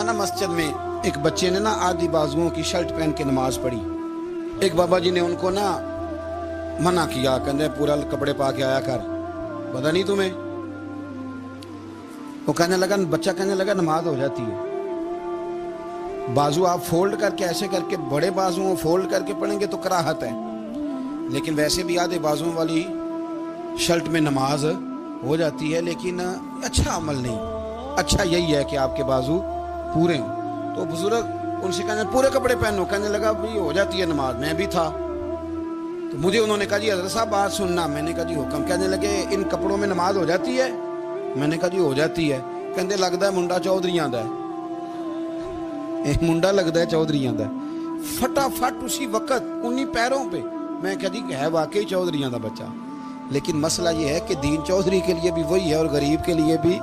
نا مسجد میں ایک بچے نے نا آدھی بازوؤں کی شرٹ پہن کے نماز پڑھی. ایک بابا جی نے ان کو نا منع کیا, کہنے پورا کپڑے پا کے آیا کر, پتا نہیں تمہیں. وہ کہنے لگا, بچہ کہنے لگا نماز ہو جاتی ہے, بازو آپ فولڈ کر کے ایسے کر کے بڑے بازو فولڈ کر کے پڑھیں گے تو کراہت ہے, لیکن ویسے بھی آدھے بازو والی شرٹ میں نماز ہو جاتی ہے, لیکن اچھا عمل نہیں. اچھا یہی ہے کہ آپ کے بازو پورے ہوں. تو بزرگ ان سے کہنے پورے کپڑے پہنو, کہنے لگا بھائی ہو جاتی ہے نماز, میں بھی تھا. تو مجھے انہوں نے کہا جی حضرت صاحب بات سننا. میں نے کہا جی حکم. کہنے لگے ان کپڑوں میں نماز ہو جاتی ہے. میں نے کہا جی ہو جاتی ہے. کہنے لگتا ہے منڈا چودھریاں دا ہے, منڈا لگتا ہے چودھریاں دا. فٹافٹ اسی وقت انہی پیروں پہ میں کہا جی ہے واقعی چودھریاں دا بچہ. لیکن مسئلہ یہ ہے کہ دین چودھری کے لیے بھی وہی ہے اور غریب کے لیے بھی